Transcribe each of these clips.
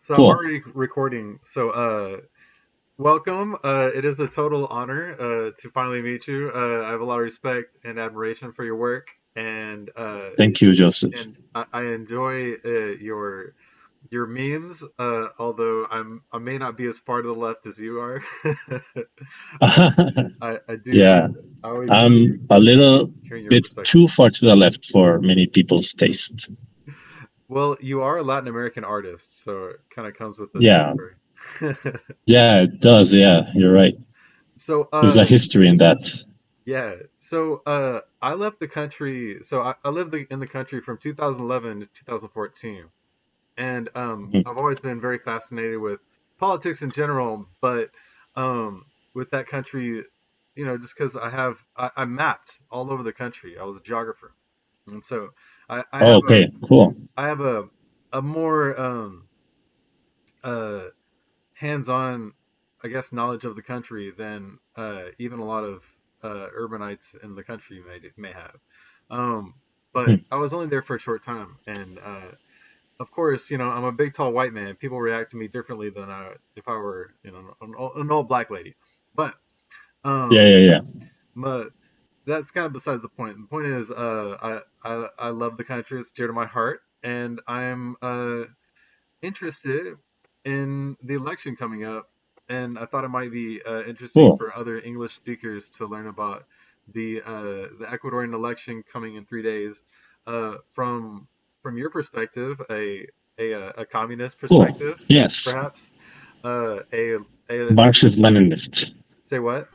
So I'm Cool. already recording. Welcome. It is a total honor to finally meet you. I have a lot of respect and admiration for your work, and Thank you, Joseph. I enjoy your memes. Although I may not be as far to the left as you are. uh, I do. Yeah, I always enjoy I'm a little hearing your bit perspective. too far to the left for many people's taste. Well, you are a Latin American artist, so it kind of comes with the Yeah, territory. yeah, it does. Yeah, you're right. So, There's a history in that. yeah. I left the country. I lived in the country from 2011 to 2014, and Mhm. I've always been very fascinated with politics in general, but with that country, just because I mapped all over the country. I was a geographer, and so I Oh, have a okay, cool. I have a more uh hands-on, I guess, knowledge of the country than even a lot of urbanites in the country may have. Um, but Hmm. I was only there for a short time, and of course, I'm a big, tall white man. People react to me differently than if I were, an old black lady. But Yeah, um, yeah, yeah. but that's kind of besides the point. The point is, I love the country. It's dear to my heart, and I'm interested in the election coming up, and I thought it might be interesting Cool. for other English speakers to learn about the Ecuadorian election coming in 3 days, from your perspective, a communist Cool. perspective, Yes, perhaps. A Marxist Leninist. say what?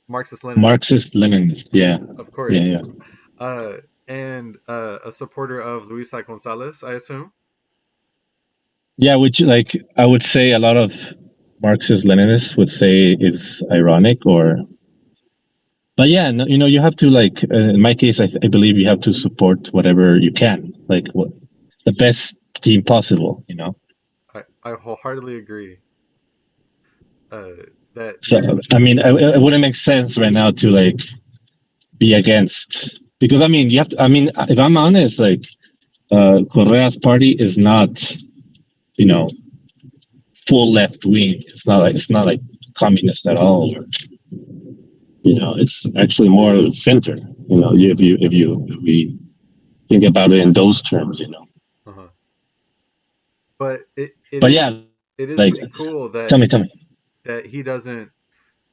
Marxist Leninist, Marxist Leninist. Yeah, of yeah, course, yeah. uh, and a supporter of Luisa Gonzalez, I assume. Yeah, which like I would say a lot of Marxist Leninists would say is ironic or but yeah, no, you have to like in my case, I believe you have to support whatever you can, like what the best team possible. I wholeheartedly agree. uh, that So I mean, it wouldn't make sense right now to like be against because I mean, you have to. I mean, if I'm honest, like Correa's party is not, you know, full left wing. It's not like communist at all. Or, it's actually more center. If we think about it in those terms. uh But it But yeah, is like pretty cool tell me. that he doesn't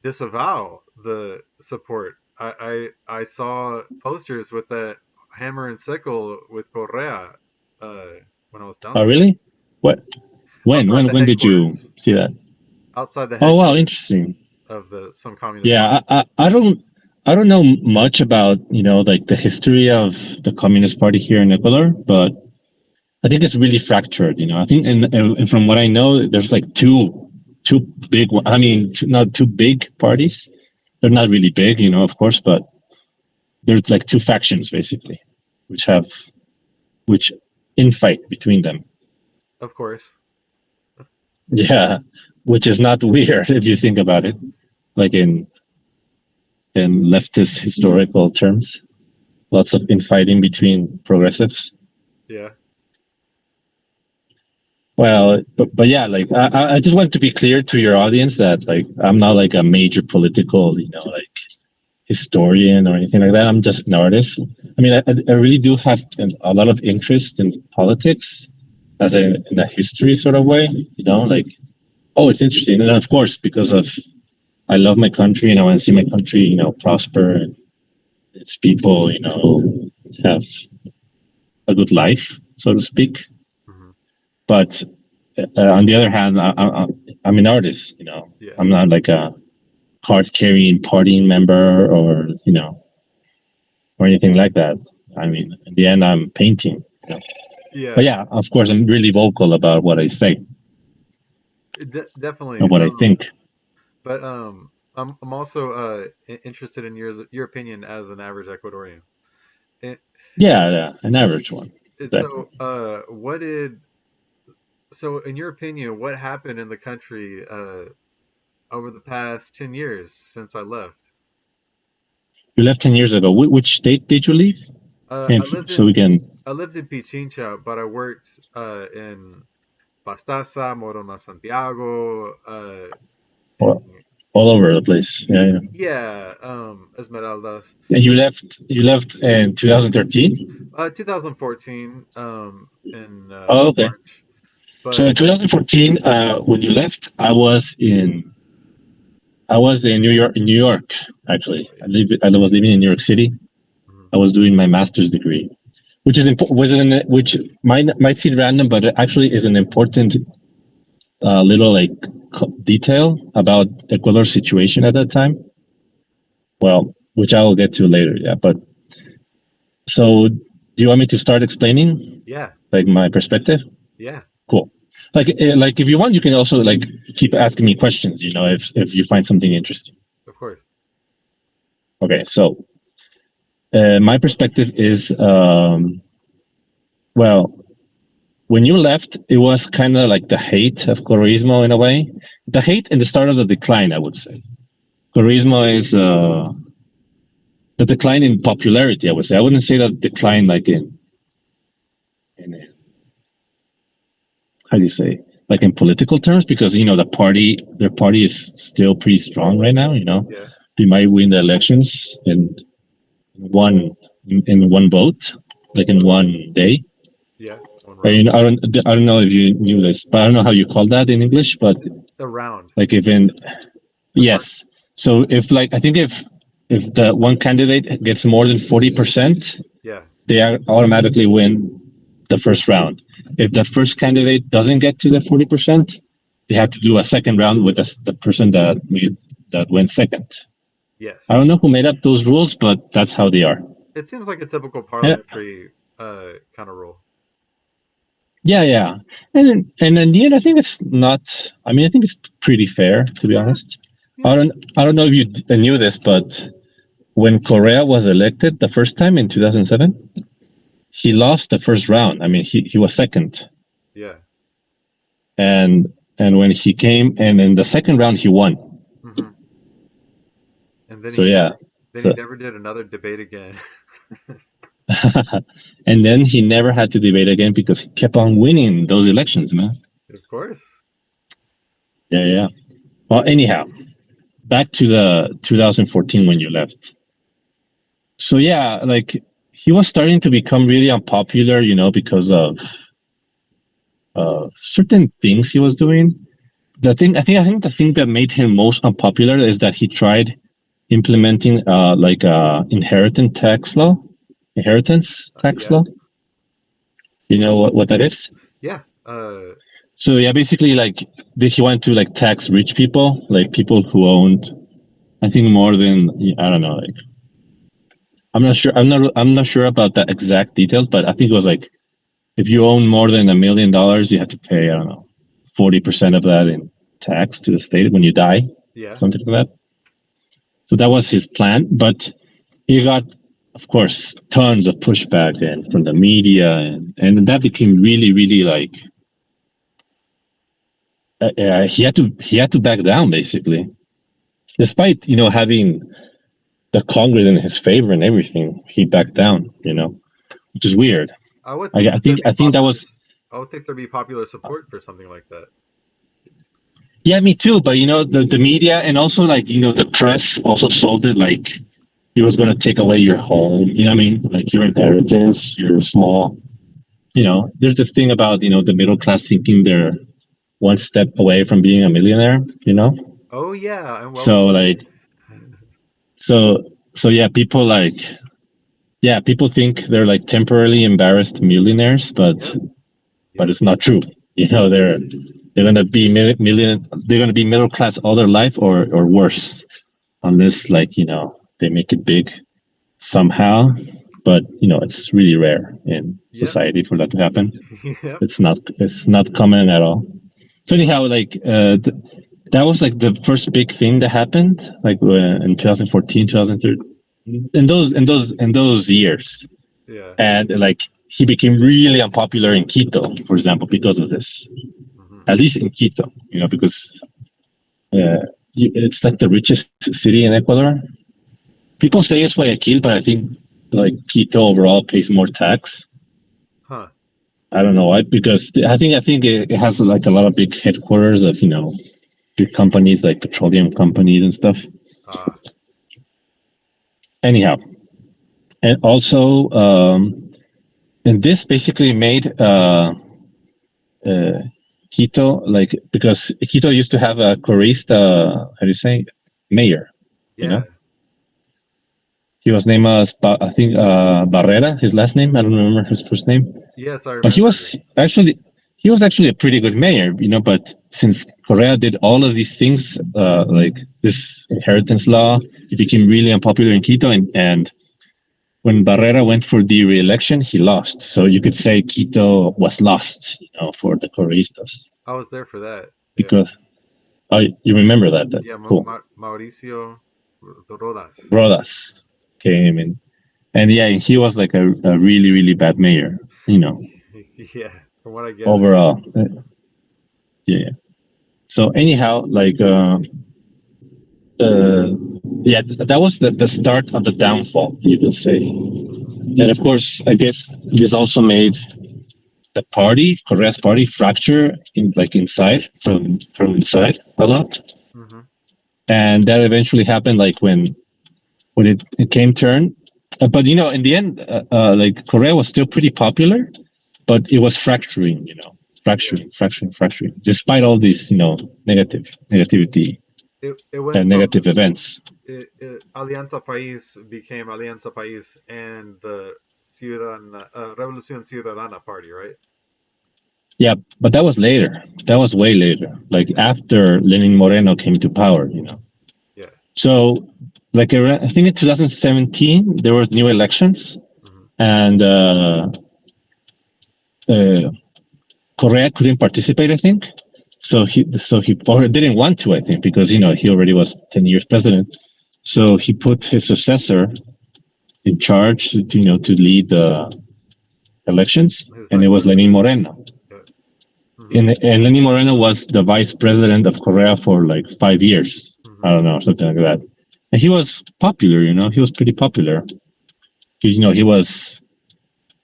disavow the support. I saw posters with that hammer and sickle with Correa uh, when I was down Oh, there, really? What? When? outside When? the When did you headquarters, see that? outside the Oh, wow, headquarters interesting. of the some communist Yeah, party. I don't know much about like the history of the Communist Party here in Ecuador, but I think it's really fractured. I think, and from what I know, there's like two big. I mean, not two big parties. They're not really big, of course, but there's like two factions basically, which have which infight between them. Of course. Yeah, which is not weird if you think about it, like in leftist historical terms. Lots of infighting between progressives. Yeah. Well, but yeah, like I just want to be clear to your audience that like I'm not like a major political, like historian or anything like that. I'm just an artist. I mean, I really do have a lot of interest in politics as in a history sort of way, like, oh, it's interesting. And of course, because of I love my country and I want to see my country, prosper and its people, have a good life, so to speak. Hmm. But on the other hand, I'm an artist. Yeah. I'm not like a card carrying party member or anything like that. I mean, in the end, I'm painting. But Yeah. yeah, of course, I'm really vocal about what I say Definitely. and what I think. But I'm also interested in your opinion as an average Ecuadorian. And, Yeah, yeah, an average one. Exactly. what did so in your opinion, what happened in the country over the past 10 years since I left? You left 10 years ago. Which state did you leave? Uh, I And lived so in we can. I lived in Pichincha, but I worked in Pastaza, Morona Santiago, All, and all over the place. Yeah, yeah. yeah, Esmeraldas. And you left in 2013. 2014 in Oh, okay. March, So in but 2014, when you left, I was in New York. In New York, actually, I was living in New York City. mhm, I was doing my master's degree, which is which might seem random, but it actually is an important little like detail about Ecuador's situation at that time. Well, which I will get to later. Yeah, but so do you want me to start explaining yeah, like my perspective? yeah, Cool. Like if you want, you can also like keep asking me questions. You know, if you find something interesting. of course. Okay, so my perspective is well, when you left, it was kind of like the hate of Correismo in a way. The hate and the start of the decline, I would say. Correismo is the decline in popularity. I would say. I wouldn't say that decline like in how do you say, like in political terms, because you know their party is still pretty strong right now. You know, Yeah, they might win the elections one in one vote, like in one day. yeah, one I round. mean, I don't know if you knew this, but I don't know how you call that in English. But The round, like if in the first. yes, so if like I think if the one candidate gets more than 40%, Yeah, they automatically win the first round. If the first candidate doesn't get to the 40%, they have to do a second round with the person that went second. I don't yes. know who made up those rules, but that's how they are. It seems like a typical Yeah, parliamentary kind of rule. yeah, yeah. And in the end, I think it's not. I mean, I think it's pretty fair to be Yeah, honest. yeah, I don't know if you knew this, but when Correa was elected the first time in 2007, he lost the first round. I mean, he was second, yeah. and and when he came and in the second round he won. Hmm. And So yeah, he so never did another debate again. and then he never had to debate again because he kept on winning those elections, man. Of course. Yeah, yeah. Well, anyhow, back to the 2014 when you left. So yeah, like he was starting to become really unpopular, you know, because of certain things he was doing. I think the thing that made him most unpopular is that he tried implementing inheritance tax Yeah, law. You know what that is? yeah. So yeah, basically like he wanted to like tax rich people, like people who owned I think more than I don't know, like I'm not sure about the exact details, but I think it was like if you own more than $1 million, you have to pay I don't know 40% of that in tax to the state when you die, Yeah. something like that. So that was his plan, but he got, of course, tons of pushback and from the media, and that became really, really like he had to back down basically, despite you know having the Congress in his favor and everything. He backed down, you know, which is weird. I would think that there'd be I think that popular. was I would think there'd be popular support for something like that. yeah, me too. But you know, the media and also like you know the press also sold it like he was going to take away your home. You know what I mean? Like your inheritance, your small. You know, there's this thing about you know the middle class thinking they're one step away from being a millionaire. You know, Oh yeah, I'm well so aware. like so so yeah, people like yeah, people think they're like temporarily embarrassed millionaires, Yep. but Yep. it's not true. You know, they're gonna be they're gonna be middle class all their life or worse, unless like you know they make it big somehow. But you know, it's really rare in Yep. society for that to happen. Yep. It's not common at all. So anyhow, like that was like the first big thing that happened, like in 2014, 2013, in those years, Yeah. and like he became really unpopular in Quito, for example, because of this. Hmm. At least in Quito, you know, because it's like the richest city in Ecuador. People say it's Guayaquil, but I think like Quito overall pays more tax. Huh. I don't know why, because I think it has like a lot of big headquarters of big companies like petroleum companies and stuff. Ah, Anyhow, and also, and this basically made uh, Quito, like, because Quito used to have a Correista, how do you say, mayor. You yeah. know, he was named as I think Barrera, his last name. I don't remember his first name, Yes, I but he remember. was actually a pretty good mayor. But since Correa did all of these things, like this inheritance law, he became really unpopular in Quito, and when Barrera went for the re-election, he lost. So you could say Quito was lost, for the Correistas, I was there for that. Yeah. because you remember that. Yeah, Cool. Mauricio Rodas. Rodas came in, and yeah, he was like a really really bad mayor. Yeah, from what I gather. Overall, yeah. Yeah. So anyhow, like, uh, yeah, that was the start of the downfall, you could say. Hmm. And of course, I guess this also made the party, Correa's party, fracture in like inside from inside a lot. Hmm. And that eventually happened like when it came turn. But in the end, like Correa was still pretty popular, but it was fracturing, Yeah. fracturing, despite all these, negativity It went and from negative events. Alianza País became Alianza País and the Ciudadana, Revolución Ciudadana Party, right? Yeah, but that was later. That was way later, like Yeah. after Lenin Moreno came to power. Yeah. So, like, I think in 2017 there were new elections, Hmm. and uh, Correa couldn't participate. I think so he or didn't want to. I think because he already was 10 years president. So he put his successor in charge, to lead the elections, His and it vice was Lenin president. Moreno. Yeah. Hmm. And Lenin Moreno was the vice president of Korea for like 5 years. I Hmm. don't know, something like that. And he was popular, he was pretty popular because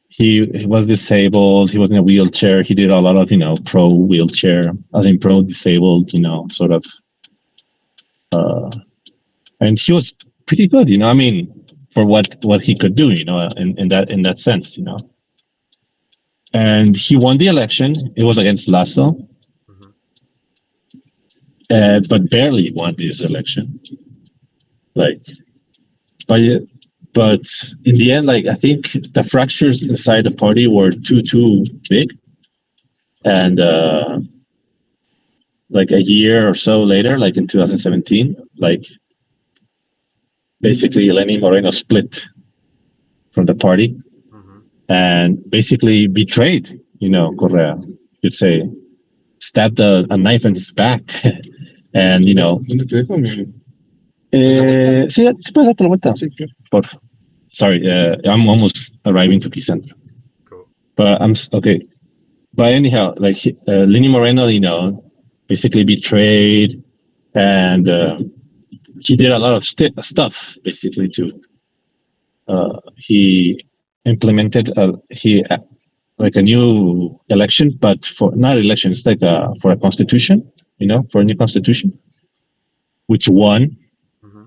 he was disabled. He was in a wheelchair. He did a lot of pro wheelchair, as in pro disabled, sort of, uh, and he was pretty good. I mean, for what he could do, in that sense. And he won the election. It was against Lasso, Hmm. but barely won this election. Like, but but in the end, like, I think the fractures inside the party were too big, and like a year or so later, like in 2017, like basically Lenin Moreno split from the party Hmm. and basically betrayed, Correa. You'd say stabbed a knife in his back, and sí, sí puedes darte la vuelta. Sí, claro. Por, sorry, I'm almost arriving to Picentro, Cool. but I'm okay. But anyhow, like, Lenny Moreno, basically betrayed, and he did a lot of stuff basically to. He implemented he like a new election, but for not election, it's like for a constitution, Yeah. for a new constitution, which won, Hmm.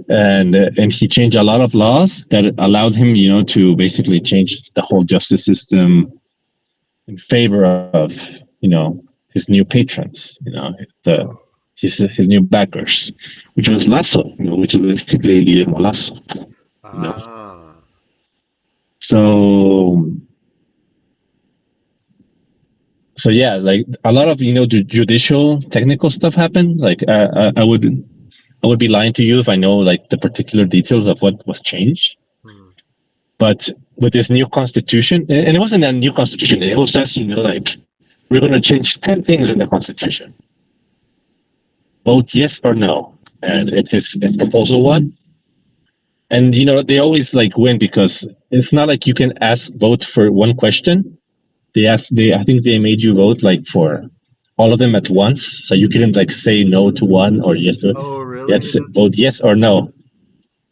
and he changed a lot of laws that allowed him, to basically change the whole justice system in favor of, his new patrons, the Oh. his new backers, which was Lasso, which is basically Guillermo Lasso, you know. Ah. So so yeah, like a lot of judicial technical stuff happened. Like, I would be lying to you if I know like the particular details of what was changed. Hmm. But with this new constitution, and it wasn't a new constitution, it was just like we're going to change 10 things in the constitution. Vote yes or no, and it is proposal one. And they always like win because it's not like you can ask vote for one question. I think they made you vote like for all of them at once, so you couldn't like say no to one or yes to it. Oh, You had to really? vote That's yes or no.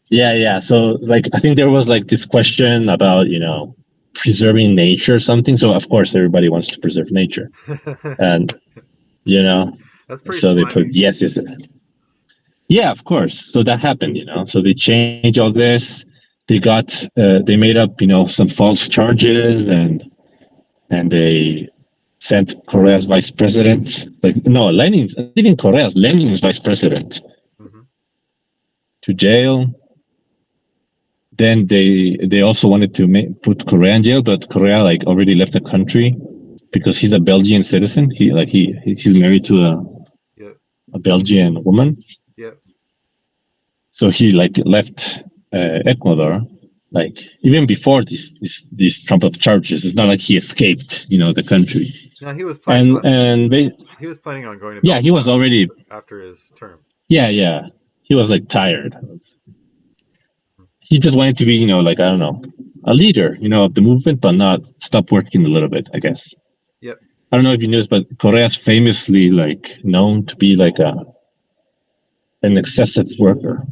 Yeah, yeah. So like I think there was like this question about preserving nature or something. So of course everybody wants to preserve nature, and you know, That's pretty so they put slimy. yes, yes, yeah, of course. So that happened, So they changed all this. They made up, some false charges, and they sent Korea's vice president, like no, Lenin, even Korea's Lenin's vice president Hmm. to jail. Then they also wanted to put Korea in jail, but Korea like already left the country because he's a Belgian citizen. He's married to Yep. a Belgian woman, Yep. so he like left Ecuador. Like even before these Trump up charges, it's not like he escaped, the country. Now he was planning And on and he was planning on going to yeah, he was Belfast already after his term. yeah he was like tired. He just wanted to be, like I don't know, a leader, of the movement, but not stop working a little bit, I guess. Yep. I don't know if you noticed, but Korea's famously like known to be like an excessive worker.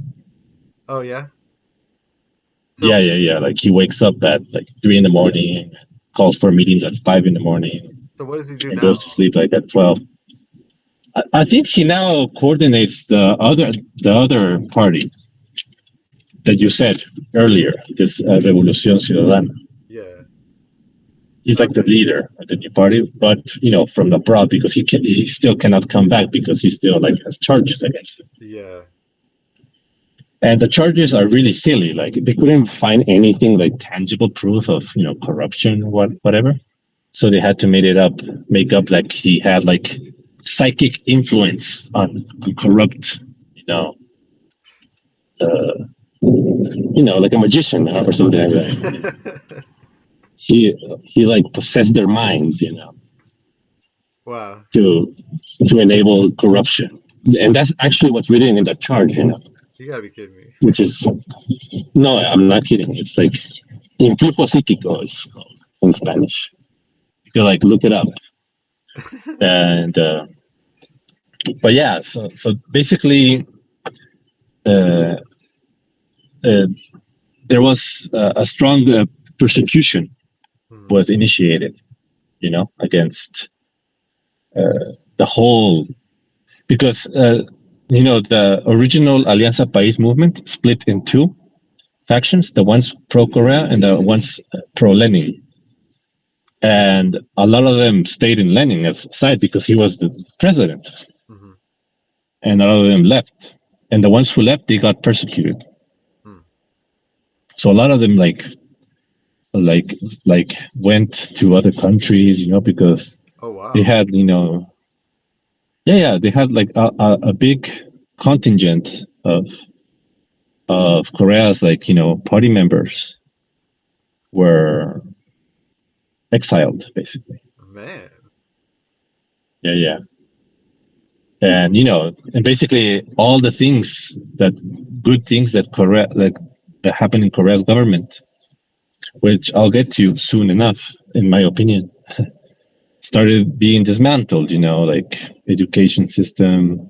Oh yeah. Yeah, So yeah, yeah. Like he wakes up at like 3 in the morning, calls for meetings at 5 in the morning, so what does he do and goes now? to sleep like at 12. I think he now coordinates the other party that you said earlier, this Revolución Ciudadana. Yeah. He's like the Okay. leader of the new party, but from abroad because he still cannot come back because he still like has charges against him. Yeah. And the charges are really silly. Like they couldn't find anything like tangible proof of corruption, whatever. So they had to make up like he had like psychic influence on corrupt, you know, uh, like a magician or something like that. He like possessed their minds, Wow. to to enable corruption, and that's actually what's written in the charge, You gotta be kidding me. which is no, I'm not kidding. It's like influjo psíquico is called in Spanish. You can like look it up, and but yeah, so basically, uh, uh, there was a strong persecution Hmm. was initiated, against the whole because the original Alianza País movement split in two factions: the ones pro Korea and the ones pro Lenin. And a lot of them stayed in Lenin's side because he was the president, Hmm. and a lot of them left. And the ones who left, they got persecuted. Hmm. So a lot of them like like went to other countries, because Oh they wow. had yeah, they had like a big contingent of Korea's like party members were exiled basically. Man. Yeah, yeah. And basically all the things that good things that Korea like that happen in Korea's government, which I'll get to soon enough, in my opinion, started being dismantled. Like education system,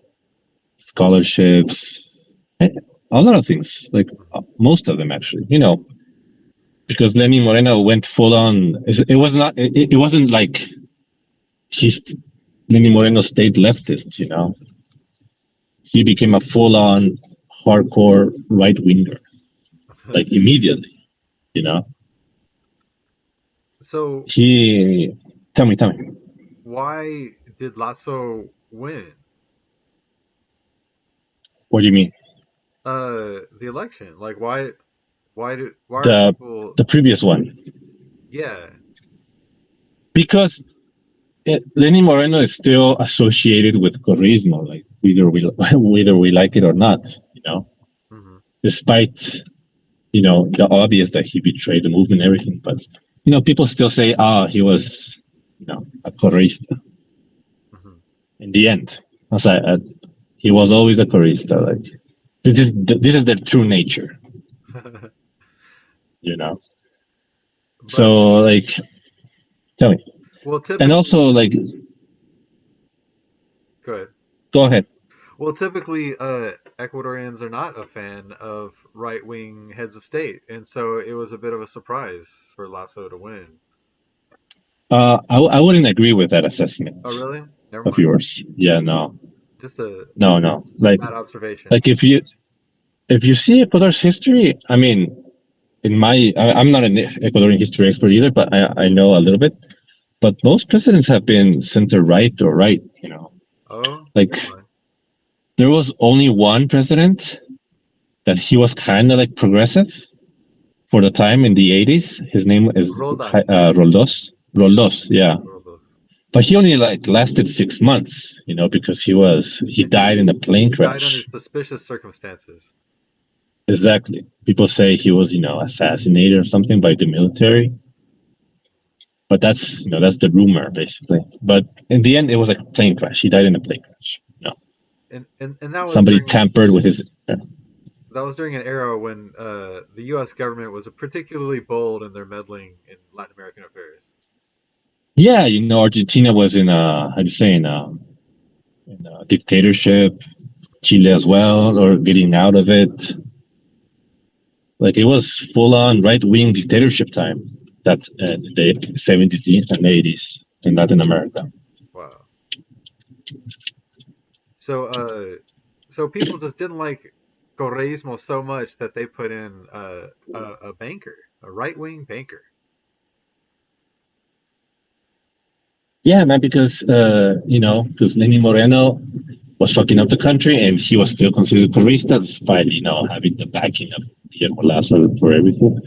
scholarships, a lot of things. Like Hmm. most of them actually. Because Lenin Moreno went full on. It was not. It wasn't like he's Lenin Moreno stayed leftist. He became a full on hardcore right winger, like immediately. You know, So he tell me, why did Lasso win? what do you mean? The election. Like why are The people the previous one, yeah. because Lenin Moreno is still associated with Correismo, like whether we like it or not. Hmm. Despite the obvious that he betrayed the movement and everything, but people still say, he was a Correista Hmm. in the end. I was like, he was always a Correista. Like this is their true nature, you know. But So like, tell me, well and typically also like, go ahead. go ahead. Well, typically, Ecuadorians are not a fan of right-wing heads of state, and so it was a bit of a surprise for Lasso to win. I wouldn't agree with that assessment Oh, really? Never of mind. yours. Yeah, no, Just a no. bad observation. Like if you see Ecuador's history, I mean, I'm not an Ecuadorian history expert either, but I know a little bit. But most presidents have been center right or right. Oh, Like never mind. there was only one president that he was kind of like progressive for the time in the 80s. His name is Roldas. Roldos. Roldos, yeah. Roldos. But he only like lasted 6 months, because he And died in a plane he died under crash. suspicious circumstances. Exactly. People say he was, assassinated or something by the military. But that's the rumor basically. But in the end, it was like a plane crash. He died in a plane crash. And that was Somebody tampered with his. during an era when the U.S. government was particularly bold in their meddling in Latin American affairs. Yeah, Argentina was in how do you say in a dictatorship. Chile as well, or getting out of it. Like it was full on right wing dictatorship time that the 70s and 80s in Latin America. Wow. So so people just didn't like Correismo so much that they put in a banker, a right-wing banker. Yeah, man, because Lenin Moreno was fucking up the country and he was still considered Correista despite, having the backing of Guillermo Lazo for everything.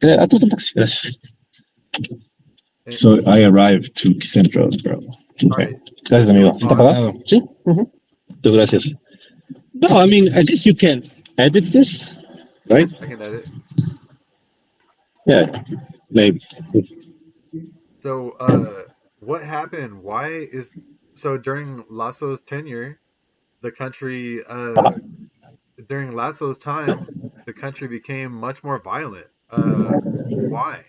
A tu taxi, gracias. And, So I arrived to Centro, bro. all Okay. right. Gracias, So amigo. ¿Está pagado? Sí. Muchas gracias. No, I mean, I guess you can edit this, yeah, right? I can edit. Yeah, maybe. So what happened? Why is so during Lasso's tenure, the country during Lasso's time, the country became much more violent. Why?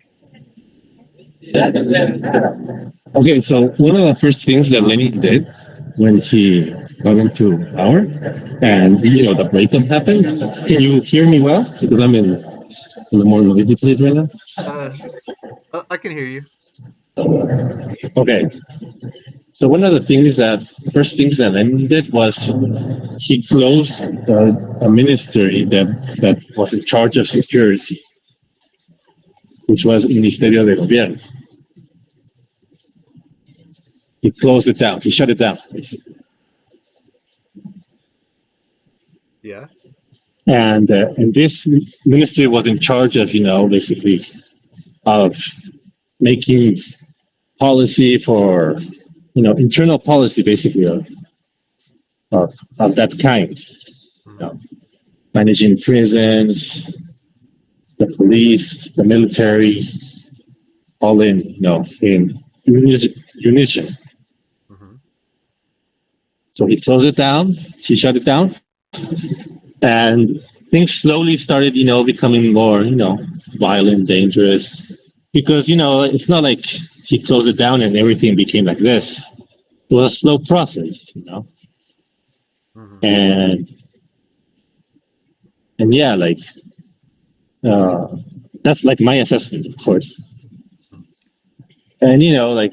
Okay, so one of the first things that Lenin did when he got into power and the breakup happened. Can you hear me well? Because I'm in a more noisy place right now. Uh, I can hear you. Okay, so one of the things that first things that Lenin did was he closed a ministry that was in charge of security, which was Ministerio de Gobierno. He closed it down. He shut it down. Yeah. And this ministry was in charge of basically of making policy for internal policy basically of that kind, Hmm. managing prisons, the police, the military, all in unison. Hmm. So he closed it down. He shut it down, and things slowly started becoming more violent, dangerous, because it's not like he closed it down and everything became like this. It was a slow process. Hmm. And yeah, like uh, that's like my assessment, of course. And like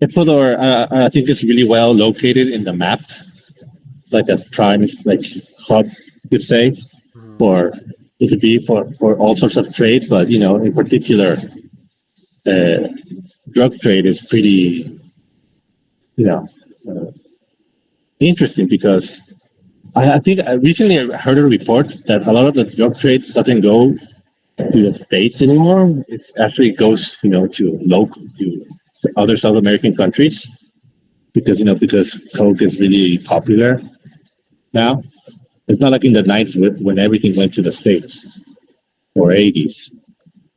Ecuador, I think it's really well located in the map. It's like a prime like hub, you could say, Hmm. for it could be for all sorts of trade, but in particular, uh, drug trade is pretty you know uh, interesting because I think I recently heard a report that a lot of the drug trade doesn't go to the states anymore. It actually goes to local to other South American countries because coke is really popular now. It's not like in the 90s when everything went to the states or 80s.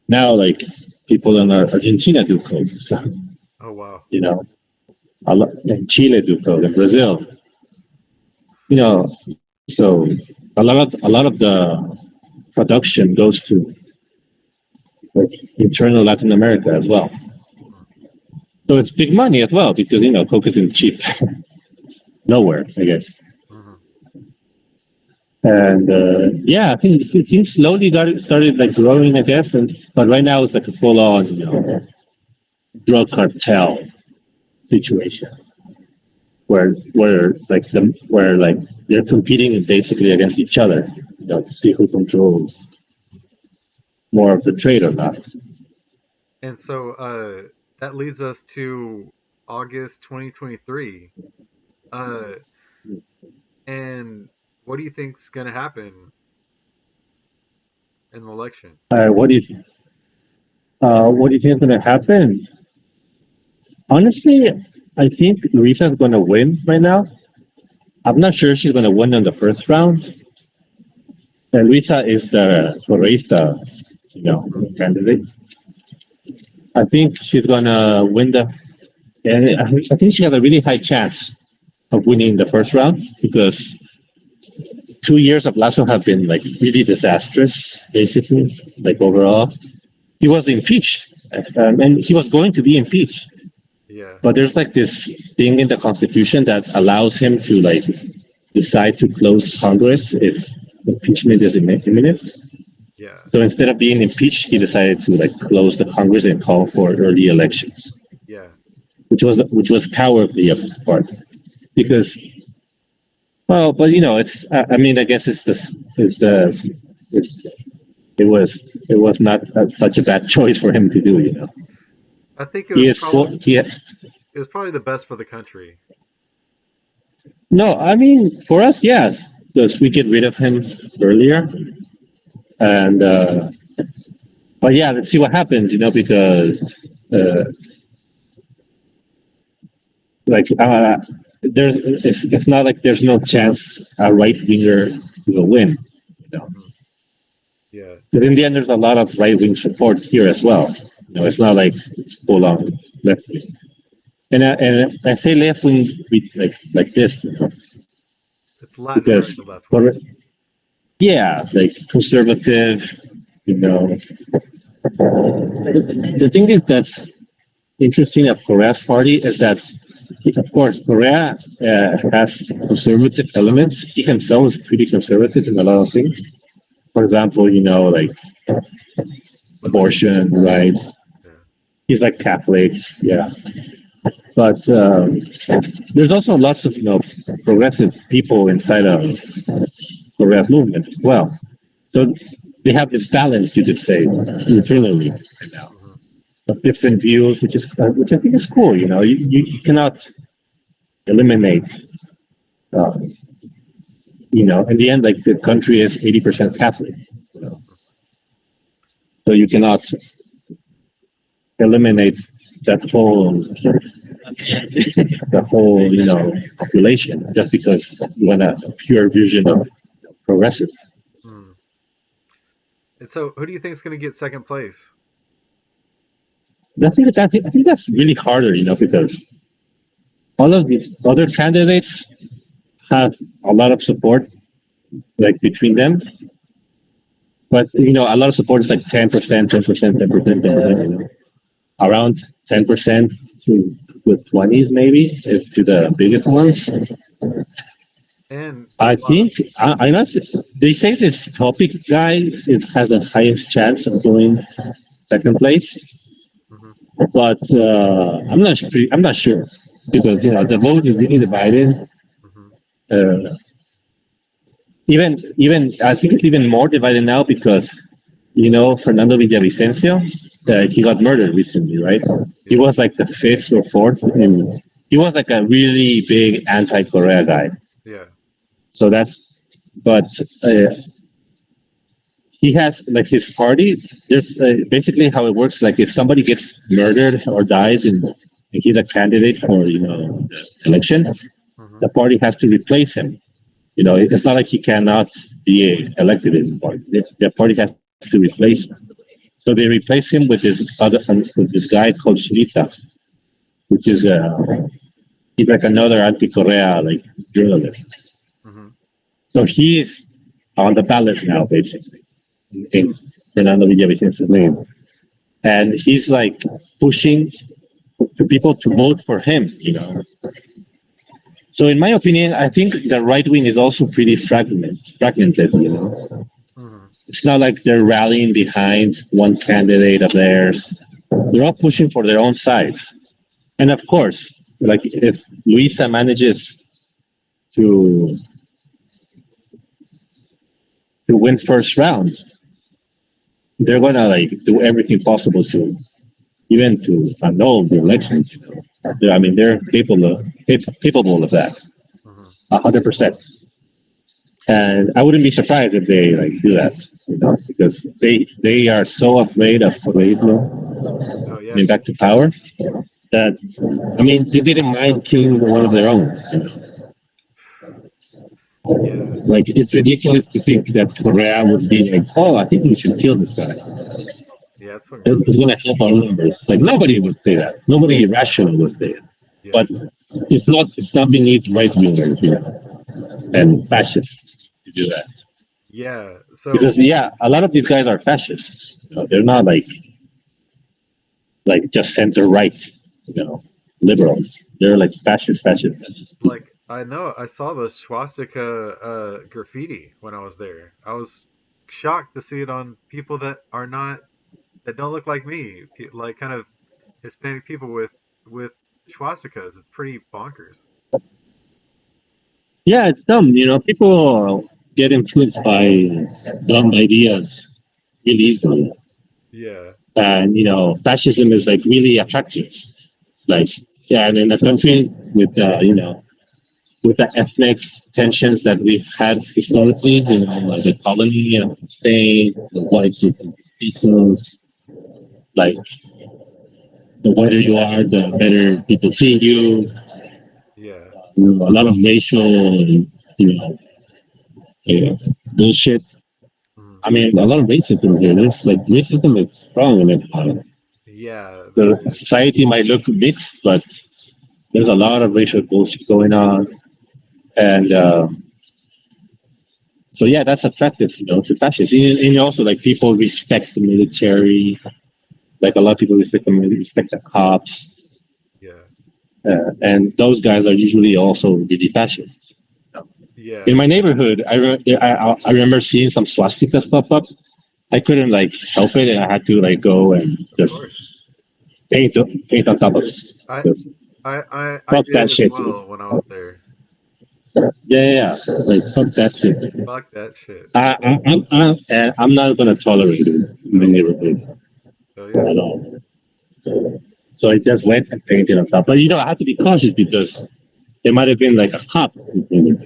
Now, like people in Argentina do coke, so Oh wow. you know, a lot, and Chile do coke, and Brazil, you know. So a lot of the production goes to like internal Latin America as well. Hmm. So it's big money as well because coke isn't cheap. nowhere, I guess. Hmm. And yeah, I think things slowly got started like growing, I guess. And but right now it's like a full on, drug cartel situation where like they're competing basically against each other, to see who controls more of the trade or not. And so that leads us to August 2023. Uh, and what do you think's going to happen in the election? What do you what do you think is going to happen? Honestly, I think Luisa's going to win right now. I'm not sure she's going to win in the first round. Luisa is the Correista, Hmm. candidate. I think she's going to win and I think she has a really high chance of winning the first round because 2 years of Lasso have been like really disastrous, basically, like overall. He was impeached, and he was going to be impeached. Yeah, But there's like this thing in the Constitution that allows him to like decide to close Congress if impeachment is imminent. yeah, So instead of being impeached, he decided to like close the Congress and call for early elections, yeah. which was cowardly of his part because well, but it's I mean I guess it's it was not such a bad choice for him to do. I think He is for he it was probably the best for the country. no, I mean for us, yes, because we get rid of him earlier, and but yeah, let's see what happens. Because like there's it's not like there's no chance a right winger will win. You know, Hmm. Yeah, because in the end, there's a lot of right wing support here as well. It's not like it's full on left wing. And I say left wing like this, it's Latin because America left for wing. yeah, like conservative, you know. The thing is that's interesting of Korea's party is that, of course, Korea has conservative elements. He himself is pretty conservative in a lot of things. For example, like Women. abortion rights. Yeah. He's like Catholic, yeah. But there's also lots of progressive people inside of Korea movement as well. So they have this balance, you could say, internally right now, Hmm. of different views, which I think is cool. You cannot eliminate. Uh, in the end, like the country is 80% Catholic, so you cannot eliminate that whole the whole population just because you want a pure vision of progressive. Hmm. And so, who do you think is going to get second place? I think that's really harder, because all of these other candidates have a lot of support like between them, but a lot of support is like 10%, 10%, 10%, 10%, around 10% to with 20s maybe to the biggest ones. And I think I must. They say this topic guy it has the highest chance of going second place, mhm, but I'm not sure because the vote is really divided. mhm, Uh, even I think it's even more divided now because Fernando Villavicencio, mhm, he got murdered recently, right? He yeah, was like the fifth or fourth, and he was like a really big anti-Korea guy. yeah, So but uh, he has like his party. There's basically how it works. Like if somebody gets murdered or dies, and he's a candidate for the election, mhm, the party has to replace him. It's not like he cannot be elected anymore. The party has to replace him. So they replace him with this guy called Shirita, which is he's like another anti-Korea like journalist. mhm, So he's on the ballot now, basically, in Fernando Villavicence's name. And he's like pushing for people to vote for him, So, in my opinion, I think the right wing is also pretty fragmented. You know, Hmm. it's not like they're rallying behind one candidate of theirs. They're all pushing for their own sides. And of course, like if Luisa manages to win first round, they're gonna like do everything possible to even to annul the election. You know, I mean, they're capable of that, Hmm. 100%. And I wouldn't be surprised if they like do that, you know, because they are so afraid of Pueblo Oh yeah, coming back to power that I mean they didn't mind killing one of their own. You know? yeah, Like it's ridiculous to think that Korea would be like, oh, I think we should kill this guy. yeah. It's fucking It's crazy. going to help our numbers. Like nobody would say that. Nobody rational would say it. Yeah, But it's not beneath right wingers, you know, and fascists to do that. yeah. So Because yeah, a lot of these guys are fascists. You know, they're not like just center right, you know, liberals. They're like fascists. like I know I saw the swastika graffiti when I was there. I was shocked to see it on people that are not that don't look like me, like kind of Hispanic people with swastikas. It's pretty bonkers. Yeah, it's dumb. You know, people get influenced by dumb ideas really easily. Yeah, And, you know, fascism is like really attractive. Like, yeah, and in a country with, with the ethnic tensions that we've had historically, you know, as a colony of Spain, the whites with the mestizos, like, the whiter you are, the better people see you. yeah. You know, a lot of racial, uh, bullshit. Mhm. I mean, a lot of racism here. There's like racism is strong in it. Yeah, there The is. society might look mixed, but there's a lot of racial bullshit going on, and so yeah, that's attractive, you know, to fascists. And also, like people respect the military. Like a lot of people respect the cops, Yeah, and those guys are usually also really fascist. In yeah. my neighborhood, I remember seeing some swastikas pop up. I couldn't like help it, and I had to like go and Of just course. paint on top of it. I Just I fuck did that as shit. well when I was there. Yeah. Like fuck that shit. Fuck that shit. I'm not gonna tolerate it in my Nope. neighborhood Oh yeah. at all. So I just went and painted on top. But you know, I had to be cautious because there might have been like a cop Trying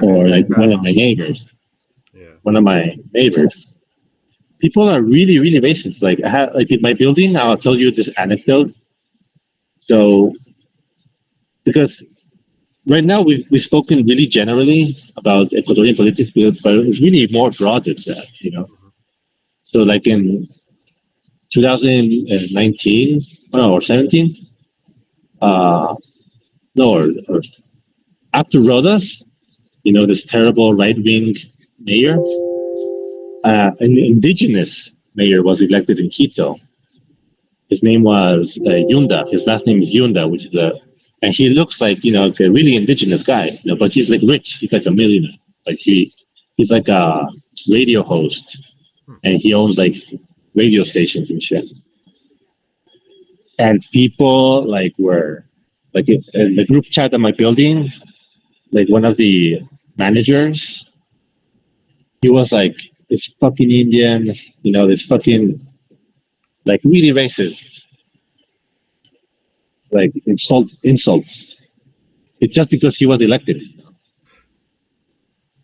to or like trap me. Yeah. one of my neighbors. People are really, really racist. Like I had, like in my building, I'll tell you this anecdote. So because right now we've spoken really generally about Ecuadorian politics, but it's really more broad than that, you know. Hmm. So like in 2019 or 17, uh, no, or after Rodas, you know, this terrible right wing mayor, an indigenous mayor was elected in Quito. His name was Yunda. His last name is Yunda, which is and he looks like, you know, like a really indigenous guy, you know, but he's like rich. He's like a millionaire. Like he's like a radio host Hmm. and he owns like radio stations and shit. And people like were like in the group chat at my building, like one of the managers, he was like, this fucking Indian, you know, this fucking like really racist, like insults. It's just because he was elected.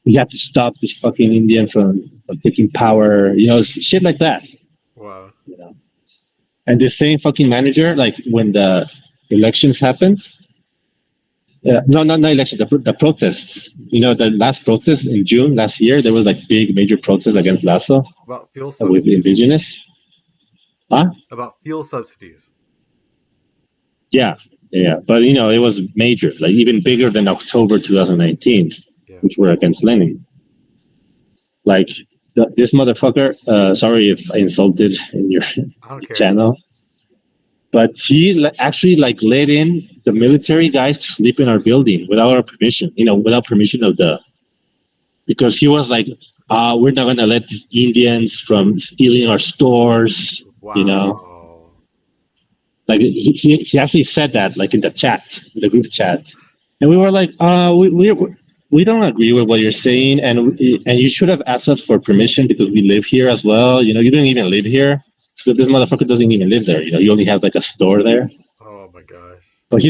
We have to stop this fucking Indian from taking power, you know, shit like that. Wow. You know? And the same fucking manager, like when the elections happened, no, not election, the protests. You know, the last protest in June last year, there was like big major protests against Lasso About fuel with the subsidies. indigenous. Huh? About fuel subsidies. Yeah, yeah. But you know, it was major, like even bigger than October 2019, Yeah. which were against Lenin. Like this motherfucker. Sorry if I insulted in your I don't care. channel. but he actually like let in the military guys to sleep in our building without our permission. Without permission of the because he was like, we're not gonna let these Indians from stealing our stores. You know, Wow. like he actually said that like in the chat, in the group chat, and we were like, we don't agree with what you're saying, and you should have asked us for permission because we live here as well. You don't even live here, so this motherfucker doesn't even live there. He only has like a store there, Oh my gosh. but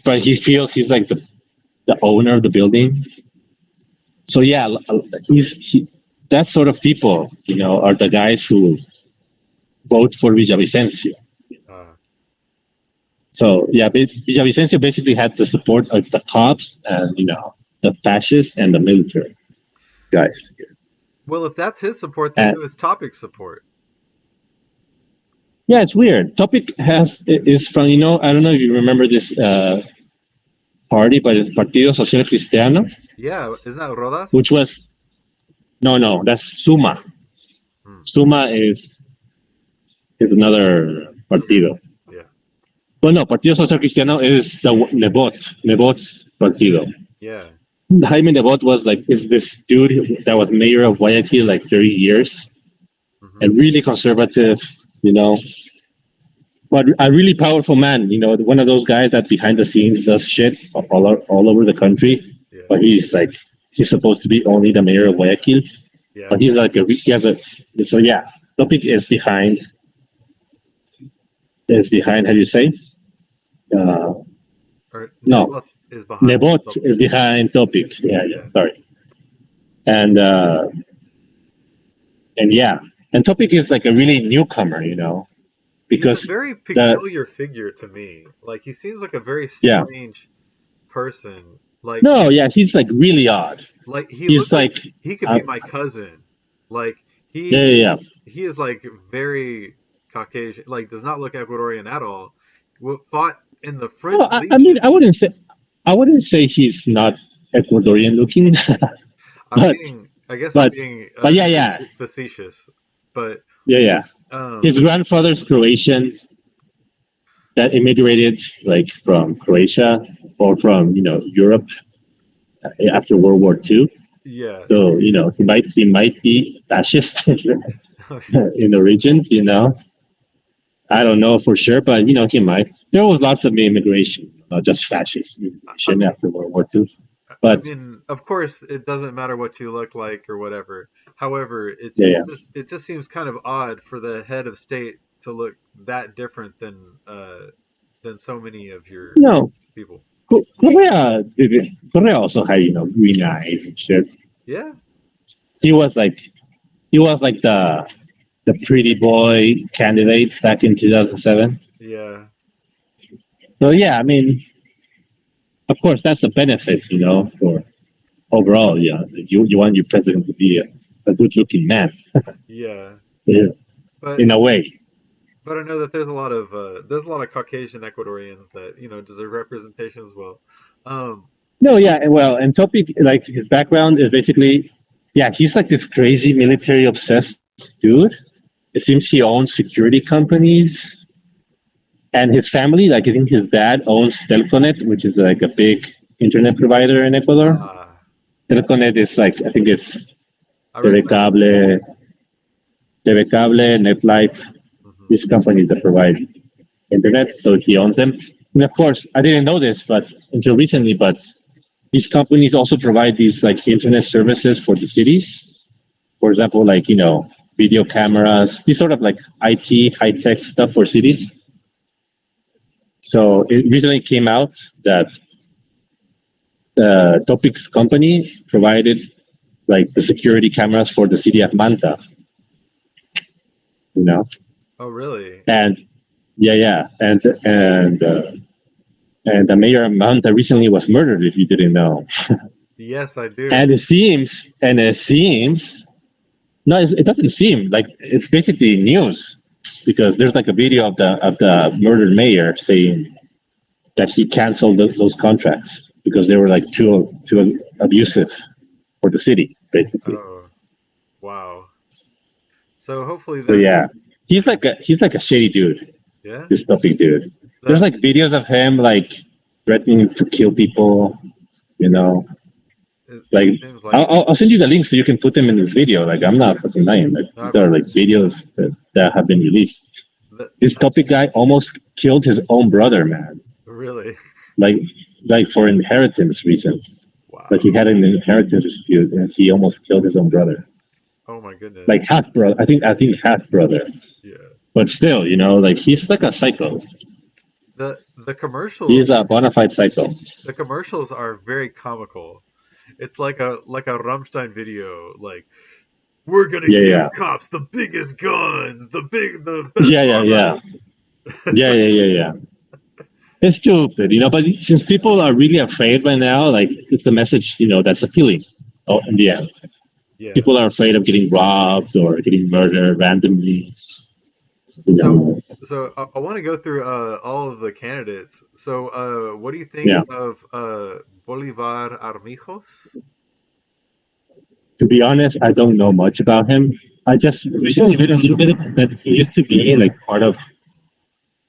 but he feels he's like the owner of the building. So yeah, that sort of people, are the guys who vote for Villavicencio. Uh, So yeah, Villavicencio basically had the support of the cops and the fascists and the military guys. well, if that's his support, then And who is Topic support? yeah, it's weird. Topic is from I don't know if you remember this party, but it's Partido Social Cristiano, Yeah, isn't that Rodas? which was no, that's Suma. Hmm. Suma is another partido. Yeah. Well, no, Partido Social Cristiano is the Nebot's partido. Yeah. Jaime Nebot is this dude that was mayor of Guayaquil like 30 years Hmm. and really conservative, you know, but a really powerful man, one of those guys that behind the scenes does shit all over the country, Yeah. but he's supposed to be only the mayor of Guayaquil, Yeah. but he has a, so yeah, Topic is behind, how do you say? Uh, Or no, Nebot is behind Nebot Topic. is behind Topic. Yeah, Yeah. sorry. And yeah, and Topic is like a really newcomer, He's a because very the peculiar figure to me. Like he seems like a very yeah, strange person. no, yeah, he's like really odd. Like he He's looks like like, he could uh, be my cousin. Like he yeah, yeah, yeah. is like very Caucasian. Like does not look Ecuadorian at all. Fought in the No, French I mean, Legion. I wouldn't say he's not Ecuadorian looking, I'm but being, I guess I'm but being yeah, yeah, facetious, but yeah, yeah. His um, grandfather's Croatian that immigrated like from Croatia or from Europe after World War II. yeah. So he might be fascist in the regions. I don't know for sure, but he might. There was lots of immigration, not just fascist I immigration mean, after World War II. I But mean, of course, it doesn't matter what you look like or whatever. However, yeah, yeah. it just seems kind of odd for the head of state to look that different than so many of your No, people. Correa also had green eyes and shit. Yeah, He was like the pretty boy candidate back in 2007. yeah. So yeah, I mean, of course, that's a benefit, for overall. Yeah, you want your president to be a good-looking man, Yeah, yeah, but in a way. I know that there's a lot of Caucasian Ecuadorians that deserve representation as well. Um, No, yeah, well, and Topic, like his background is basically, yeah, he's like this crazy military obsessed dude. It seems he owns security companies, and his family, like I think his dad owns Telconet, which is like a big internet provider in Ecuador. uh, Telconet is like I think it's I TV recognize the name. Cable, TV Cable, NetLife, Hmm. these companies that provide internet. So he owns them. And of course, I didn't know this, but until recently, but these companies also provide these like internet services for the cities. For example, like video cameras, these sort of like IT high tech stuff for cities. So it recently came out that the Topic's company provided like the security cameras for the city of Manta, you know, Oh, really? and yeah, yeah, and the mayor of Manta recently was murdered. If you didn't know, Yes, I do. and it seems no, it doesn't seem like it's basically news because there's like a video of the murdered mayor saying that he canceled those contracts because they were like too abusive for the city, basically. Oh, wow. So hopefully So that yeah, he's like a shady dude. Yeah. This topic, dude. There's That like videos of him like threatening to kill people. You know, it like seems like it. I'll send you the link so you can put them in this video. Like I'm not fucking lying. Like No, I these are like believe videos that have been released. that. This topic guy almost killed his own brother, man. Really. Like like for inheritance reasons. Like he Wow. had an inheritance dispute and he almost killed his own brother. Oh my goodness. Like half brother. I think half brother. Yeah. But still, like he's like a psycho. The He's commercials a bona fide psycho. the commercials are very comical. It's like a Rammstein video, like we're gonna Yeah, give yeah, cops the biggest guns, the best yeah, yeah, yeah, armor. yeah, yeah, yeah, yeah. It's stupid, but since people are really afraid right now, like it's a message, that's appealing. Oh, in the end, Yeah. people are afraid of getting robbed or getting murdered randomly. You So know, I want to go through all of the candidates. So what do you think yeah. of Bolivar Armijos? To be honest, I don't know much about him. I just recently read a little bit that he used to be like part of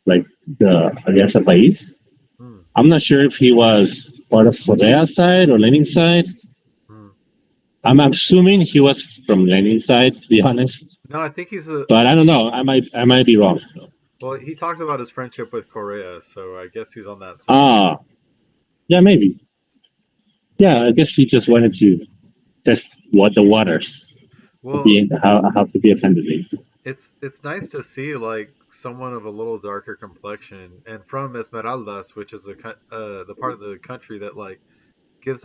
like the Alianza País. Hmm. I'm not sure if he was part of Correa's side or Lenin's side. Hmm. I'm assuming he was from Lenin's side, to be honest. No, I think he's a But I don't know. I might be wrong. well. He talks about his friendship with Korea, so I guess he's on that side. Ah, yeah, maybe. Yeah, I guess he just wanted to test what the waters of Well, being how to be a candidate. it's nice to see like someone of a little darker complexion and from Esmeraldas, which is the part of the country that like gives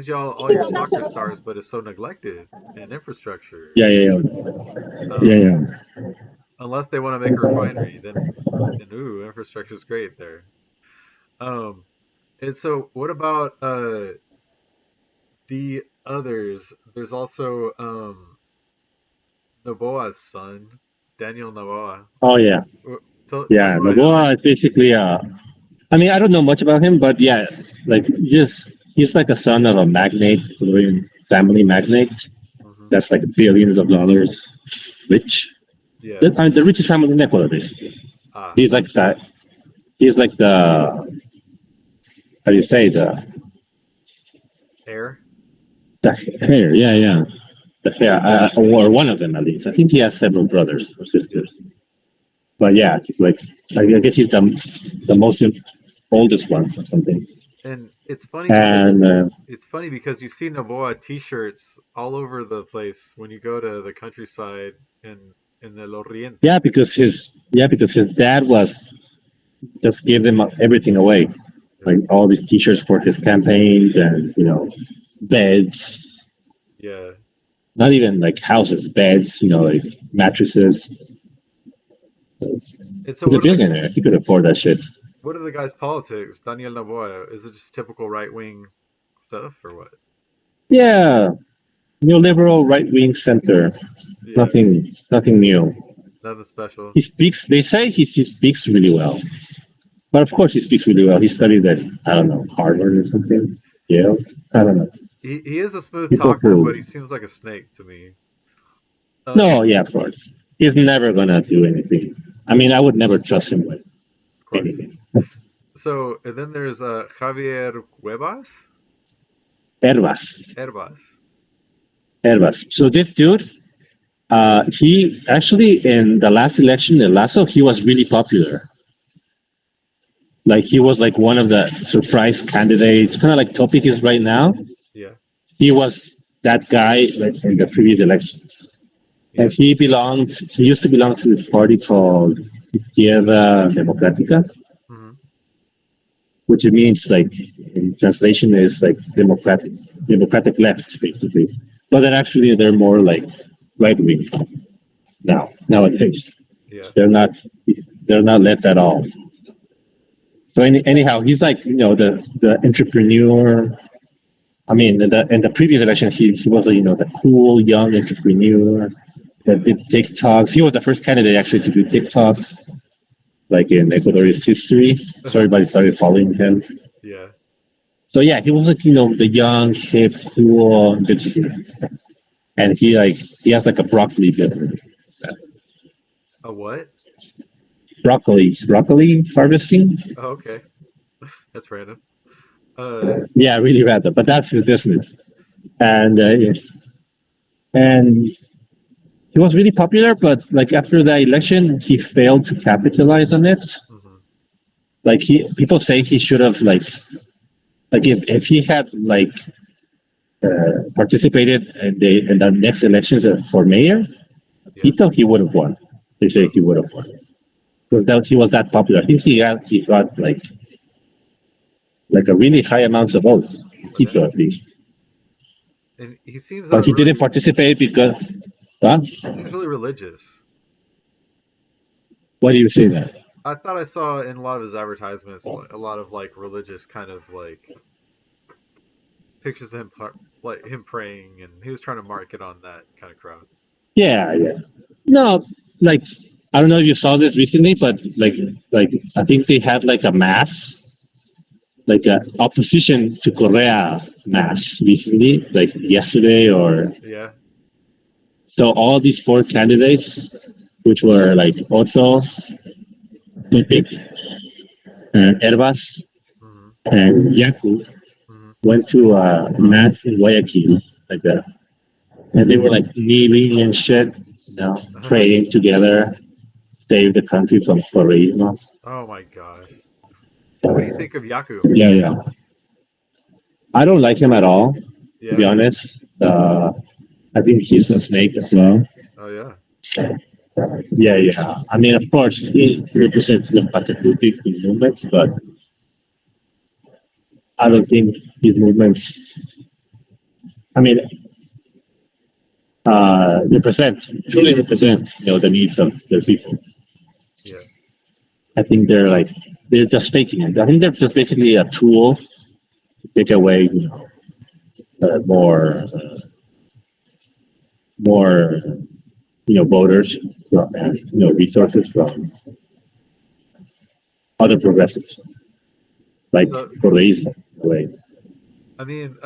y'all all your soccer stars, but is so neglected in infrastructure. Yeah, yeah, yeah, yeah, Um, yeah. unless they want to make a refinery, then ooh, infrastructure is great there. Um, and so what about the others? There's also Noboa's son, Daniel Noboa. Oh yeah, Tell me yeah. about him. Novoa is basically I mean, I don't know much about him, but yeah, like just he's like a son of a magnate, Ecuadorian family magnate. Hmm. That's like billions of dollars rich. Yeah. The richest family in Ecuador, basically. Ah, He's like that. He's like the how do you say hair. the hair? Yeah, yeah, the hair, or one of them at least. I think he has several brothers or Yeah. sisters, but yeah, he's like I guess he's the most oldest one or something. And And it's funny because you see Noboa t-shirts all over the place when you go to the countryside in El yeah, Oriente. because his dad was just gave them everything away, Yeah. like all these T-shirts for his campaigns and beds, Yeah. not even like houses, beds, like mattresses. And so He's a billionaire. He could afford that shit. what are the guy's politics? Daniel Noboa, is it just typical right-wing stuff or what? Yeah, neoliberal, right wing center. Yeah, Nothing new. nothing special. He speaks. They say he speaks really well, but of course he speaks really well. He studied at I don't know Harvard or something. Yeah, I don't know. He is a smooth People talker, who but he seems like a snake to me. no, yeah, of course. He's never gonna do anything. I mean, I would never trust him with Of course. anything. So, and then there's Javier Cuevas? Herbas, Herbas. Herbas. So this dude, he actually in the last election in Lasso, he was really popular. Like he was like one of the surprise candidates, kind of like Topic is right now. Yeah. He was that guy like in the previous elections, and Yeah. he used to belong to this party called Izquierda Democrática, Hmm. which it means like in translation is like democratic left basically, but then actually they're more like right wing nowadays. Yeah. They're not left at all. So anyhow, he's like the entrepreneur. I mean, in the previous election, he was the cool young entrepreneur that Yeah. did TikToks. He was the first candidate actually to do TikToks, like in Ecuador's history. So everybody started following him. Yeah. So yeah, he was like the young, hip, cool businessman, and he has like a broccoli business, A what? broccoli harvesting. Oh, okay, that's random. Uh, Yeah, really random, but that's his business. And he was really popular, but like after the election, he failed to capitalize on it. mhm, Like people say he should have like if he had like participated in the next elections for mayor, he yeah. thought he would have won. They say Oh, he would have won because that he was that popular. I think he got like a really high amounts of votes, Quito dang. at least. And he seems But he didn't really participate because. Huh? seems really religious. Why do you say that? I thought I saw in a lot of his advertisements a lot of like religious kind of like pictures of him like him praying, and he was trying to market on that kind of crowd. Yeah, yeah. No, like I don't know if you saw this recently, but like I think they had like a mass, like a opposition to Korea mass recently, like yesterday or Yeah. so. All these four candidates, which were like Otto, Epic, Herbas, Hmm. and Yaku, Hmm. went to a mass in Guayaquil, like that, and they were like kneeling and shit, praying together, save the country from Korea. Oh my gosh. What do you think of Yaku? Yeah, yeah. I don't like him at all, to be Yeah. honest. I think he's a snake as well. Oh yeah. Yeah, yeah. I mean, of course, he represents the patriotic movements, but I don't think his movements, I mean, truly represent, the needs of the people. Yeah. I think they're just faking it. I think they're just basically a tool to take away, more, voters and, resources from other progressives, like So Correísmo, in a way. I mean,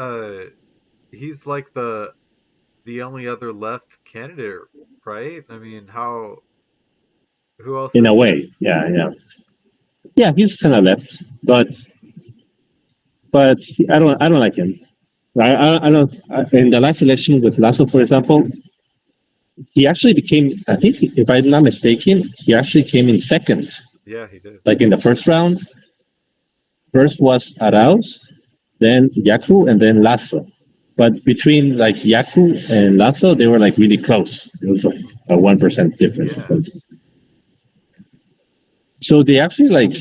he's like the only other left candidate, right? I mean, how who else In is a there? way, yeah, yeah. Yeah, he's kind of left, but I don't like him. I don't. In the last election with Lasso, for example, he actually became. I think, if I'm not mistaken, he actually came in second. Yeah, he did. Like in the first round, first was Arauz, then Yaku, and then Lasso. But between like Yaku and Lasso, they were like really close. It was a 1% difference or Yeah. something. So they actually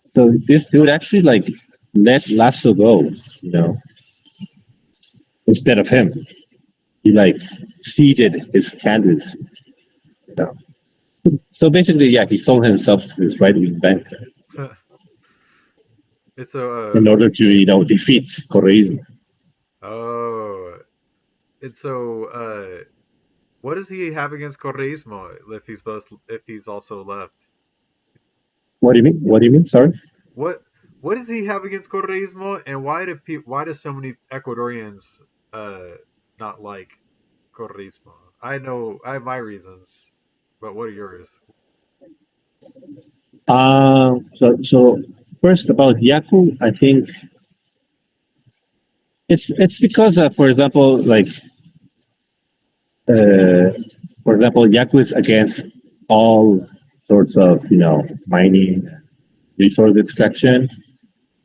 so this dude actually like let Lasso go, you know, instead of him. He like ceded his candidacy, you know. So basically, yeah, he sold himself to this right wing banker And so in order to, defeat Correismo. oh, and so what does he have against Correismo if he's also left? What do you mean? What do you mean? Sorry. What what does he have against Correismo, and why do so many Ecuadorians uh not like Correismo? I know I have my reasons, but what are yours? So first about Yaku, I think it's because, uh, for example, Yaku is against all sorts of, mining, resource extraction,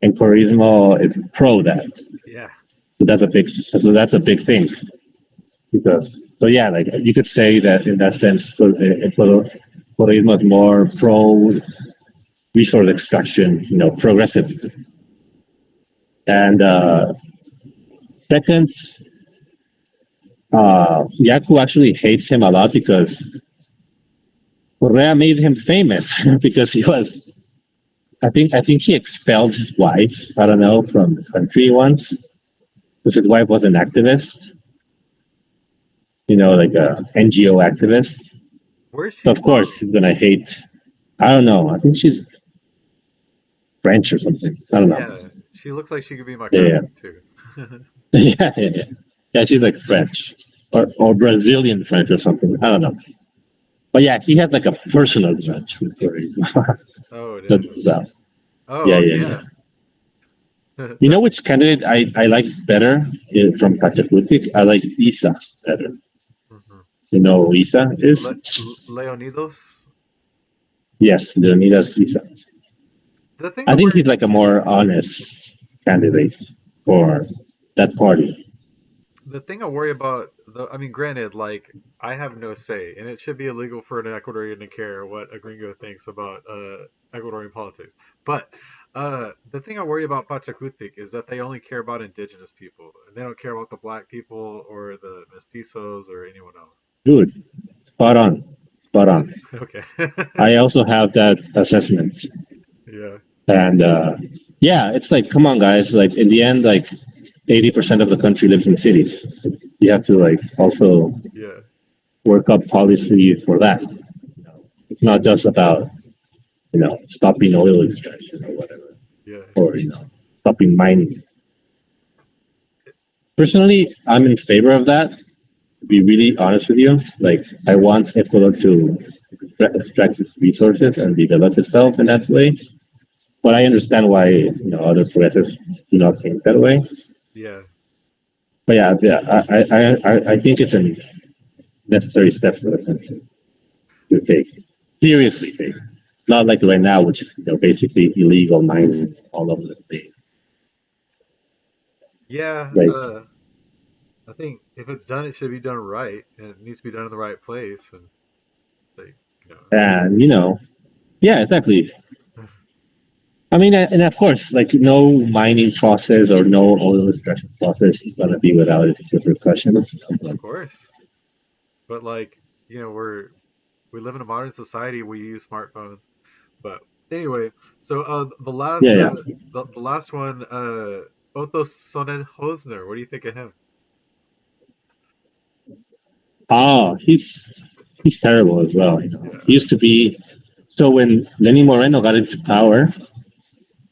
and Corismo is pro that. Yeah. So that's a big thing because so yeah, like you could say that in that sense, Corismo is more pro resource extraction, progressive, and second, Yaku actually hates him a lot because Correa made him famous because he was. I think he expelled his wife. I don't know, from the country once because his wife was an activist. Like a NGO activist. Where's So she of course from? he's gonna hate. I don't know. I think she's French or something. I don't know. Yeah, she looks like she could be my Yeah, cousin too. yeah, yeah, yeah. Yeah, she's like French or Brazilian French or something. I don't know. But yeah, he had like a personal grudge with Galarraga. Oh, That dang. was out. Yeah, Oh, yeah, yeah. yeah. You know That which candidate I like better from Pachacutic? I like Isa better. mhm. You know who Isa is? Leonidos. Yes, Leonidas Isa. The thing I I think worry he's like a more honest candidate for that party. the thing I worry about the I mean, granted, like I have no say, and it should be illegal for an Ecuadorian to care what a gringo thinks about Ecuadorian politics. But the thing I worry about Pachakutik is that they only care about indigenous people, and they don't care about the black people or the mestizos or anyone else. Dude, spot on. Spot on. Okay. I also have that assessment. Yeah. And yeah, it's like, come on, guys. Like, in the end, like, 80% of the country lives in cities. So you have to, like, also Yeah. work up policy for that. It's not just about, stopping oil extraction or whatever, Yeah. or, stopping mining. Personally, I'm in favor of that. To be really honest with you, like, I want Ecuador to extract its resources and develop itself in that way. But I understand why other progressives do not think that way. Yeah. But yeah, yeah, I think it's a necessary step for the country to take seriously take. Not like right now, which is basically illegal mining all over the place. Yeah. Like, I think if it's done, it should be done right, and it needs to be done in the right place, and like you and yeah, exactly. know. I mean, and of course, like no mining process or no oil extraction process is gonna be without its repercussions. Of course. But like, we live in a modern society, we use smartphones. But anyway, so the Yeah, last yeah. the last one, Otto Sonnen Hosner, what do you think of him? Oh, he's terrible as well. He Yeah. used to be. So when Lenny Moreno got into power,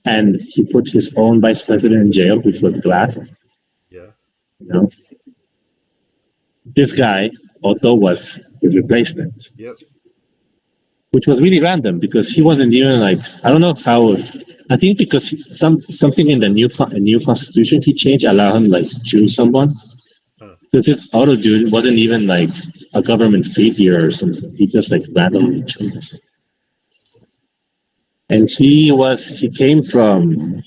and he put his own vice president in jail, which was Glass. Yeah. You know, this guy Otto was his replacement, Yep. which was really random because he wasn't even like I don't know how. I think because something in the new constitution he changed allowed him like to choose someone. Huh. Because this Otto dude wasn't even like a government figure or something. He just like randomly chose. And he came from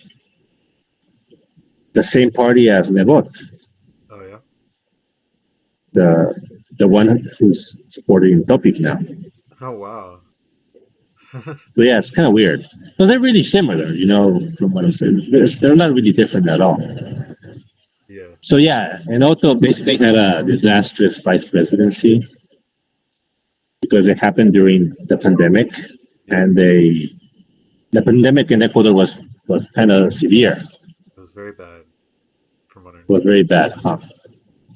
the same party as Nebot, Oh yeah. the the one who's supporting Topic now. Oh wow. So yeah, it's kind of weird. So they're really similar, from what I'm saying. They're not really different at all. Yeah. So yeah, and Otto basically had a disastrous vice presidency because it happened during the pandemic, Yep. and the pandemic in Ecuador was kind of severe. It was very bad from what I Was understand. very bad, huh?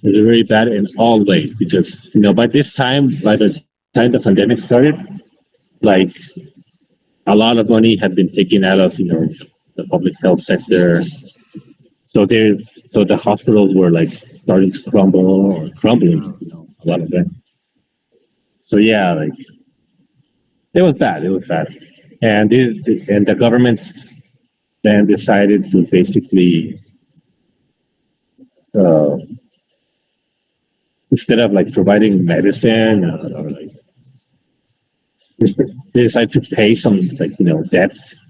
It was very bad in all ways because by this time, by the time the pandemic started, like a lot of money had been taken out of the public health sector. So they so the hospitals were like starting to crumble or crumbling, Oh. a lot of them. So yeah, like it was bad. It was bad, and the government then decided to basically uh, instead of like providing medicine or like they decided to pay some like debts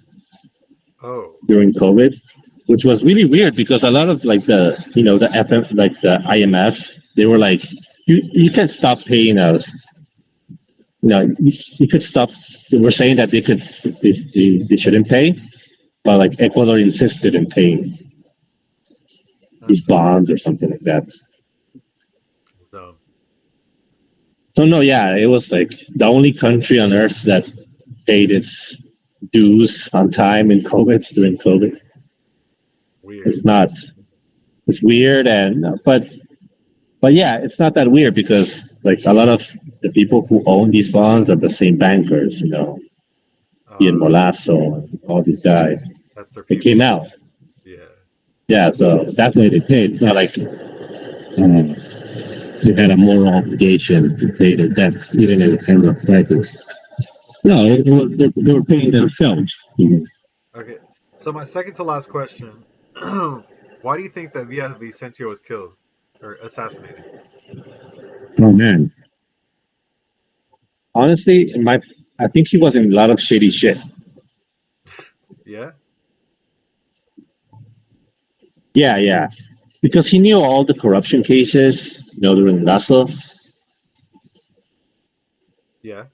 Oh. during COVID, which was really weird because a lot of like the FM like the IMF they were like you can stop paying us. You could stop. They were saying that they shouldn't pay, but like Ecuador insisted in paying Huh. these bonds or something like that. So So no, yeah, it was like the only country on earth that paid its dues on time in COVID during COVID. weird. It's not. It's weird, but yeah, it's not that weird because like a lot of the people who own these bonds are the same bankers, Ian Uh, Molasso, and all these guys. that's their They came people. out. Yeah. Yeah, so definitely they paid. It's not like they had a moral obligation to pay their debts even in times of crisis. No, they were paying themselves. Okay. So my second to last question: why do you think that Villa Vicencio was killed or assassinated? Oh man, honestly, my I think he was in a lot of shady shit. Yeah. Yeah, yeah, because he knew all the corruption cases, during Lasso. Yeah.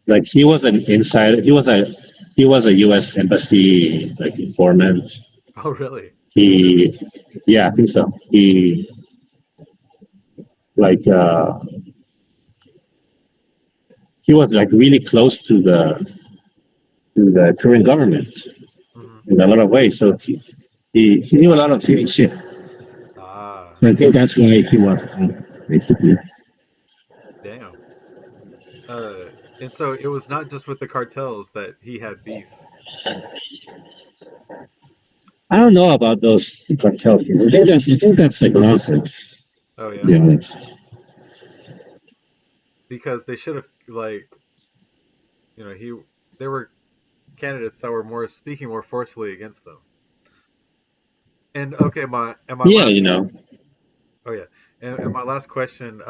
Like he was an insider. He was a U.S. embassy like informant. Oh, really? He, yeah, I think so. He like he was like really close to the current government Hmm. in a lot of ways. So he knew a lot of shady shit. Ah, So I think that's why he was basically. damn. Uh, and so it was not just with the cartels that he had beef. I don't know about those cartel people. I think that's like nonsense. Oh, To yeah. be honest. Because they should have like, he there were candidates that were more speaking more forcefully against them. And okay, my Yeah, last oh yeah, and my last question,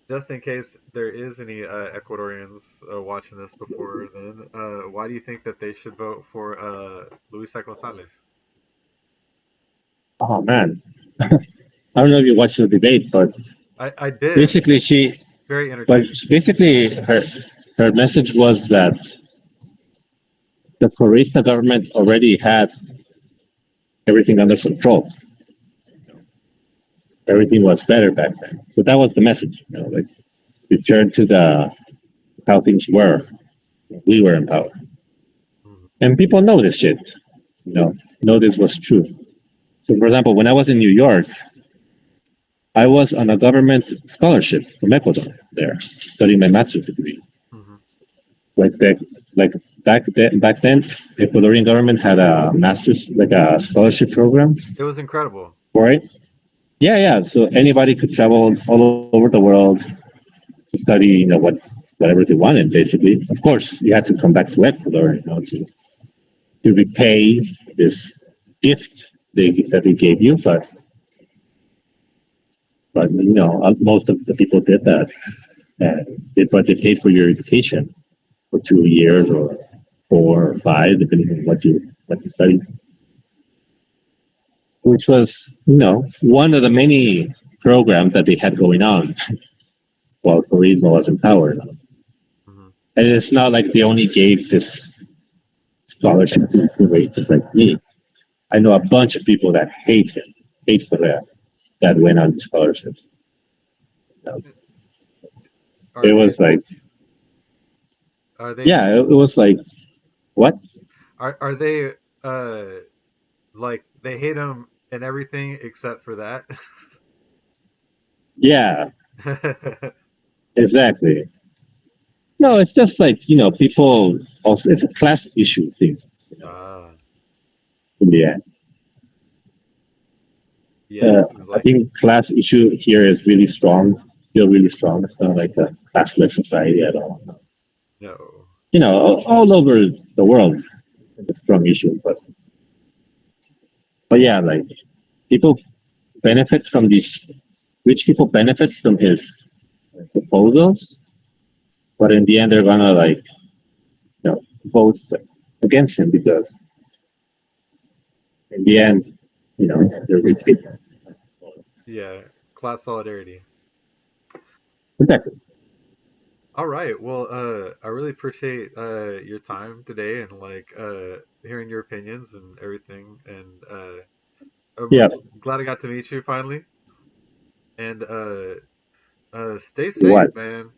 just in case there is any Ecuadorians watching this before then, why do you think that they should vote for Luisa Gonzalez? oh man, I don't know if you watched the debate, but I did. basically she, Very but entertaining. basically her message was that the Corista government already had everything under control. Everything was better back then. So that was the message. Like return to the how things were. We were in power, Mhm. and people know this shit. Know this was true. So, for example, when I was in New York, I was on a government scholarship from Ecuador there, studying my master's degree. Mhm. Like back, like back then, the Ecuadorian government had a master's, like a scholarship program It was incredible. for it. Yeah, yeah. So anybody could travel all over the world to study, whatever they wanted, basically. Of course, you had to come back to Ecuador, to repay this gift that they gave you. But most of the people did that. But they paid for your education for 2 years or 4 or 5, depending on what you studied, which was one of the many programs that they had going on while Charisma was in power. Mhm. And it's not like they only gave this scholarship to just like me. I know a bunch of people that hate for that went on the scholarships. Are It they was like, are they yeah, just it was like, what? are they uh like they hate him and everything except for that? Yeah, exactly. No, it's just like, people also, it's a class issue thing, you know, Ah, in the end. yeah, it seems I like it. think class issue here is really strong, still really strong. It's not like a classless society at all. No. All over the world, it's a strong issue. But yeah, like people benefit from these, rich people benefit from his proposals, but in the end, they're gonna vote against him because in the end, they're rich people. Yeah, class solidarity. Exactly. All right. Well, I really appreciate your time today and like hearing your opinions and everything. And I'm Yeah. glad I got to meet you finally. And stay safe, What? man.